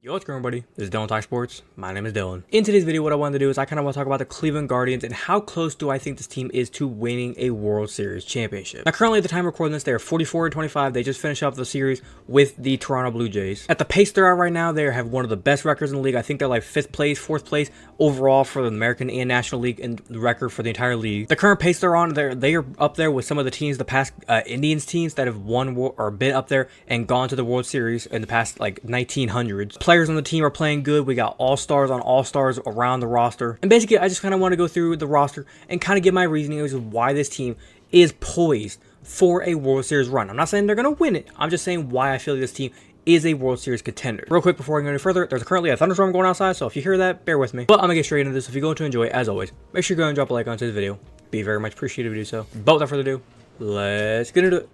Yo, what's going on, everybody? This is Dylan Talk Sports. My name is Dylan. In today's video, what I wanted to do is I kind of want to talk about the Cleveland Guardians and how close do I think this team is to winning a World Series championship. Now, currently at the time of recording this, they are 44-25. They just finished up the series with the Toronto Blue Jays. At the pace they're at right now, they have one of the best records in the league. I think they're like 5th place, 4th place overall for the American and National League and the record for the entire league. The current pace they're on, they are up there with some of the teams, the past Indians teams that have won or been up there and gone to the World Series in the past like 1900s. Players on the team are playing good. We got all-stars on all-stars around the roster. And basically, I just kind of want to go through the roster and kind of give my reasoning as to why this team is poised for a World Series run. I'm not saying they're going to win it. I'm just saying why I feel like this team is a World Series contender. Real quick before I go any further, there's currently a thunderstorm going outside, so if you hear that, bear with me. But I'm going to get straight into this. If you're going to enjoy it, as always, make sure you go and drop a like on today's video. Be very much appreciated if you do so. But without further ado, let's get into it.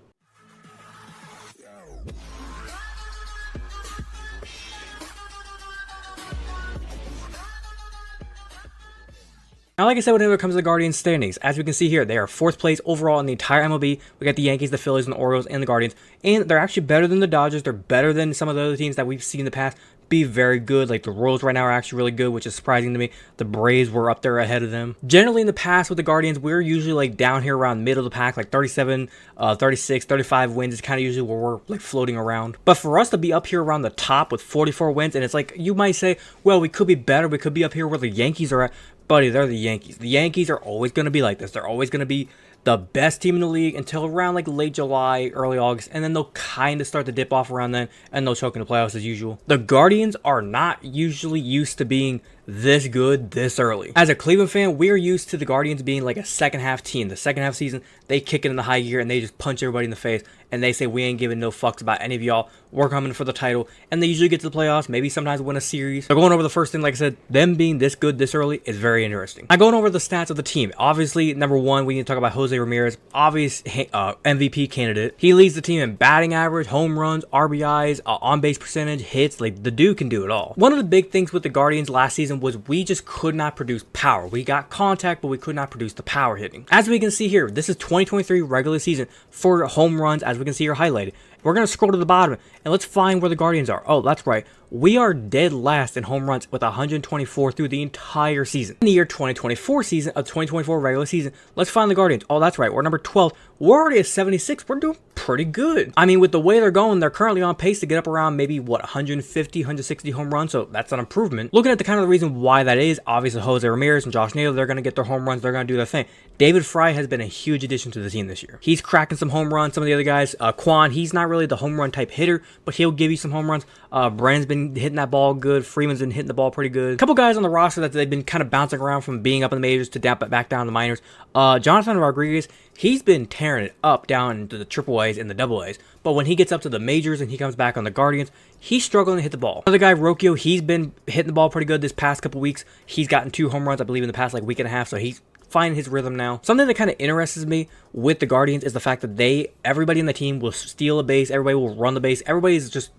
Now, like I said, whenever it comes to the Guardians standings, as we can see here, they are 4th place overall in the entire MLB. We got the Yankees, the Phillies, and the Orioles, and the Guardians. And they're actually better than the Dodgers. They're better than some of the other teams that we've seen in the past. Be very good. Like the Royals right now are actually really good, which is surprising to me. The Braves were up there ahead of them. Generally in the past with the Guardians, we're usually like down here around middle of the pack, like 37, 36, 35 wins is kind of usually where we're like floating around. But for us to be up here around the top with 44 wins, and it's like, you might say, well, we could be better. We could be up here where the Yankees are at. Buddy, they're the Yankees. The Yankees are always going to be like this. They're always going to be the best team in the league until around like late July, early August, and then they'll kind of start to dip off around then, and they'll choke in the playoffs as usual. The Guardians are not usually used to being this good this early. As a Cleveland fan, we're used to the Guardians being like a second half team. The second half season, they kick it in the high gear and they just punch everybody in the face, and they say, we ain't giving no fucks about any of y'all. We're coming for the title, and they usually get to the playoffs, maybe sometimes win a series. So going over the first thing, like I said, them being this good this early is very interesting. Now going over the stats of the team, obviously number one, we need to talk about Jose Ramirez, obvious MVP candidate. He leads the team in batting average, home runs, RBIs, on base percentage, hits. Like the dude can do it all. One of the big things with the Guardians last season was we just could not produce power. We got contact, but we could not produce the power hitting. As we can see here, this is 2023 regular season for home runs, as we can see here highlighted. We're going to scroll to the bottom and let's find where the Guardians are. Oh, that's right. We are dead last in home runs with 124 through the entire season. In the year 2024 season, of 2024 regular season, let's find the Guardians. Oh, that's right. We're number 12. We're already at 76. We're doing pretty good. I mean, with the way they're going, they're currently on pace to get up around maybe, what, 150, 160 home runs. So that's an improvement. Looking at the kind of the reason why that is, obviously Jose Ramirez and Josh Naylor, they're going to get their home runs. They're going to do their thing. David Fry has been a huge addition to the team this year. He's cracking some home runs. Some of the other guys, Quan, he's not really the home run type hitter, but he'll give you some home runs. Brandon's been hitting that ball good. Freeman's been hitting the ball pretty good. A couple guys on the roster that they've been kind of bouncing around from being up in the majors to back down in the minors. Jonathan Rodriguez, he's been tearing it up down into the triple A's and the double A's. But when he gets up to the majors and he comes back on the Guardians, he's struggling to hit the ball. Another guy, Rocchio, he's been hitting the ball pretty good this past couple weeks. He's gotten 2 home runs, I believe, in the past like week and a half. So he's finding his rhythm now. Something that kind of interests me with the Guardians is the fact that everybody in the team will steal a base. Everybody will run the base. Everybody's just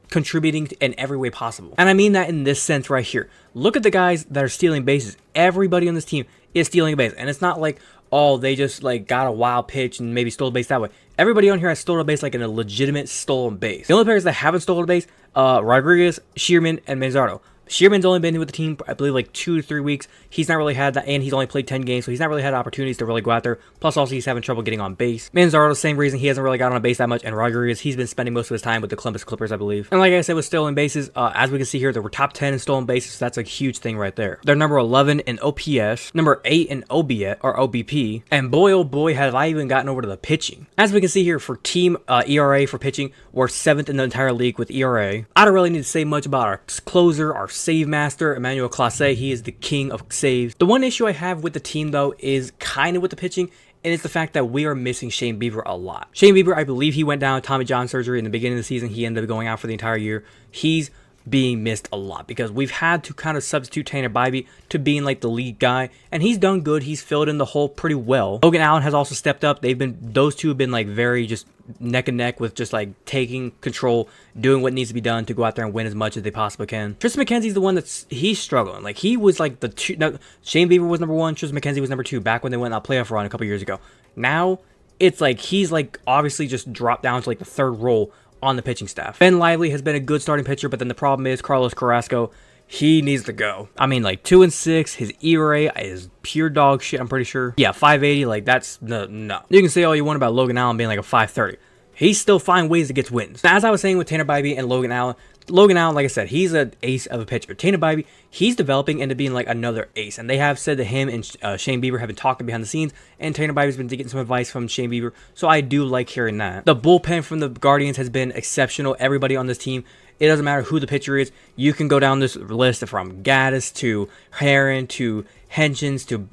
contributing in every way possible. And I mean that in this sense right here. Look at the guys that are stealing bases. Everybody on this team is stealing a base. And it's not like, oh, they just like got a wild pitch and maybe stole a base that way. Everybody on here has stolen a base like in a legitimate stolen base. The only players that haven't stolen a base, Rodriguez, Shearman, and Manzardo. Shearman's only been with the team, I believe, like 2 to 3 weeks. He's not really had that, and he's only played 10 games, so he's not really had opportunities to really go out there. Plus, also, he's having trouble getting on base. Manzardo, same reason, he hasn't really got on base that much, and Rodriguez, he's been spending most of his time with the Columbus Clippers, I believe. And like I said, with stolen bases, as we can see here, they were top 10 in stolen bases, so that's a huge thing right there. They're number 11 in OPS, number 8 in OBS, or OBP, and boy, oh boy, have I even gotten over to the pitching. As we can see here, for team ERA for pitching, we're 7th in the entire league with ERA. I don't really need to say much about our closer, our save master, Emmanuel Clase. He is the king of saves. The one issue I have with the team, though, is kind of with the pitching, and it's the fact that we are missing Shane Bieber a lot. Shane Bieber, I believe he went down with Tommy John surgery in the beginning of the season. He ended up going out for the entire year. He's being missed a lot because we've had to kind of substitute Tanner Bybee to being like the lead guy, and he's done good. He's filled in the hole pretty well. Logan Allen has also stepped up. Those two have been like very just neck and neck with just like taking control, doing what needs to be done to go out there and win as much as they possibly can. Tristan McKenzie's the one he's struggling. Like he was like the two. No, Shane Bieber was number 1. Tristan McKenzie was number 2 back when they went on a playoff run a couple years ago. Now it's like he's like obviously just dropped down to like the 3rd role on the pitching staff. Ben Lively has been a good starting pitcher, but then the problem is Carlos Carrasco, he needs to go. I mean, like 2-6, his ERA is pure dog shit, I'm pretty sure. Yeah, 580, like that's no. You can say all you want about Logan Allen being like a 530. He's still finding ways to get wins. Now, as I was saying with Tanner Bybee and Logan Allen, like I said, he's an ace of a pitcher. Tanner Bybee, he's developing into being like another ace. And they have said that him and Shane Bieber have been talking behind the scenes. And Tanner Bybee's been getting some advice from Shane Bieber. So I do like hearing that. The bullpen from the Guardians has been exceptional. Everybody on this team, it doesn't matter who the pitcher is. You can go down this list from Gaddis to Heron to Henchins to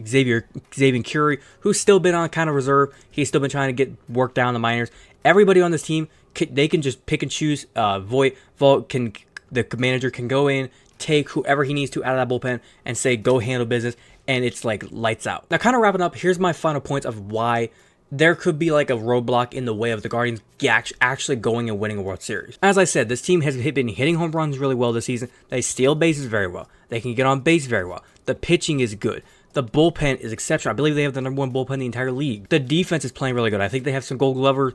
Xavier Curie, who's still been on kind of reserve. He's still been trying to get work down the minors. Everybody on this team, they can just pick and choose. The manager can go in, take whoever he needs to out of that bullpen and say, go handle business. And it's like lights out. Now, kind of wrapping up, here's my final points of why there could be like a roadblock in the way of the Guardians actually going and winning a World Series. As I said, this team has been hitting home runs really well this season. They steal bases very well. They can get on base very well. The pitching is good. The bullpen is exceptional. I believe they have the #1 bullpen in the entire league. The defense is playing really good. I think they have some Gold Glover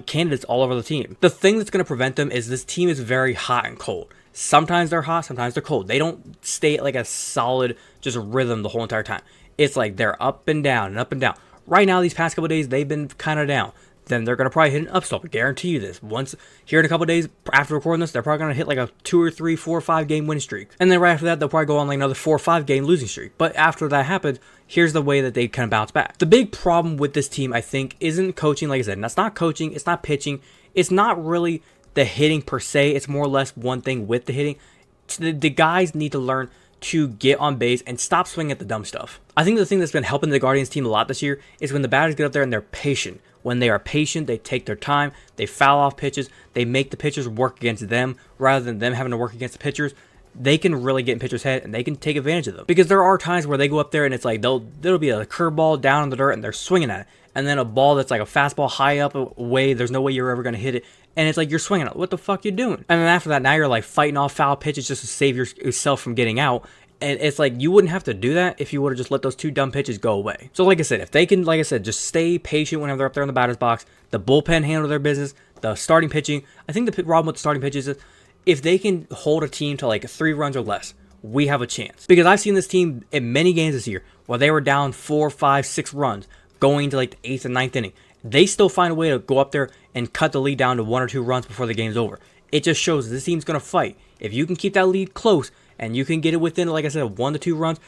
candidates all over the team. The thing that's going to prevent them is this team is very hot and cold. Sometimes they're hot, sometimes they're cold. They don't stay at like a solid just rhythm the whole entire time. It's like they're up and down and up and down. Right now, these past couple of days, they've been kind of down. Then they're going to probably hit an upslope. I guarantee you this. Once here in a couple of days after recording this, they're probably going to hit like a 2 or 3, 4 or 5 game winning streak. And then right after that, they'll probably go on like another 4 or 5 game losing streak. But after that happens, here's the way that they kind of bounce back. The big problem with this team, I think, isn't coaching, like I said. And that's not coaching. It's not pitching. It's not really the hitting per se. It's more or less one thing with the hitting. The guys need to learn to get on base and stop swinging at the dumb stuff. I think the thing that's been helping the Guardians team a lot this year is when the batters get up there and they're patient. When they are patient, they take their time, they foul off pitches, they make the pitchers work against them rather than them having to work against the pitchers. They can really get in pitchers' head and they can take advantage of them. Because there are times where they go up there and it's like there'll be a curveball down in the dirt and they're swinging at it. And then a ball that's like a fastball high up away, there's no way you're ever going to hit it. And it's like you're swinging it. What the fuck you doing? And then after that, now you're like fighting off foul pitches just to save yourself from getting out. And it's like you wouldn't have to do that if you would have just let those 2 dumb pitches go away. So like I said, if they can, like I said, just stay patient whenever they're up there in the batter's box, the bullpen handle their business, the starting pitching. I think the problem with the starting pitches is if they can hold a team to like 3 runs or less, we have a chance. Because I've seen this team in many games this year where they were down 4, 5, 6 runs going to like the 8th and 9th inning. They still find a way to go up there and cut the lead down to 1 or 2 runs before the game's over. It just shows this team's going to fight. If you can keep that lead close and you can get it within, like I said, 1 to 2 runs,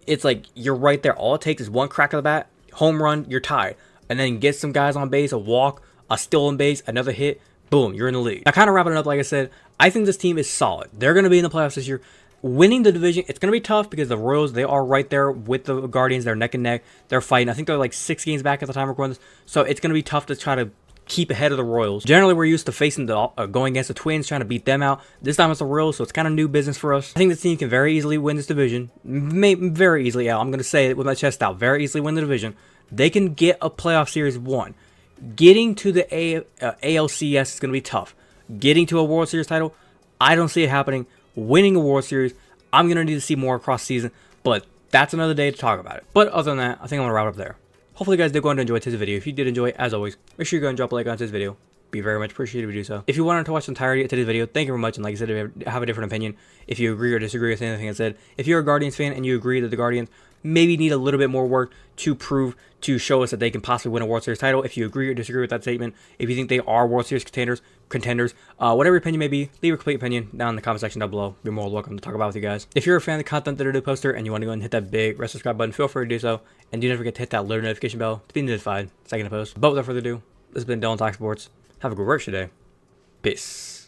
it's like you're right there. All it takes is 1 crack of the bat, home run, you're tied. And then get some guys on base, a walk, a steal on base, another hit, boom, you're in the league. Now, kind of wrapping it up, like I said, I think this team is solid. They're going to be in the playoffs this year. Winning the division, it's going to be tough because the Royals, they are right there with the Guardians. They're neck and neck. They're fighting. I think they're like 6 games back at the time of recording this. So it's going to be tough to try to keep ahead of the Royals. Generally, we're used to facing going against the Twins, trying to beat them out. This time it's the Royals, so it's kind of new business for us. I think this team can very easily win this division. Very easily, I'm going to say it with my chest out. Very easily win the division. They can get a playoff series won. Getting to the ALCS is going to be tough. Getting to a World Series title, I don't see it happening. Winning a World Series, I'm going to need to see more across the season, but that's another day to talk about it. But other than that, I think I'm going to wrap it up there. Hopefully you guys did go on to enjoy today's video. If you did enjoy, as always, make sure you go and drop a like on today's video. Be very much appreciated if you do so. If you wanted to watch the entirety of today's video, thank you very much. And like I said, if you have a different opinion, if you agree or disagree with anything I said, if you're a Guardians fan and you agree that the Guardians maybe need a little bit more work to prove, to show us that they can possibly win a World Series title, if you agree or disagree with that statement, if you think they are World Series contenders, whatever your opinion may be, leave a complete opinion down in the comment section down below. You're more welcome to talk about with you guys. If you're a fan of the content that I do poster and you want to go and hit that big red subscribe button, feel free to do so. And do not forget to hit that little notification bell to be notified second to post. But without further ado, this has been Dylan Talk Sports. Have a great rest of your day. Peace.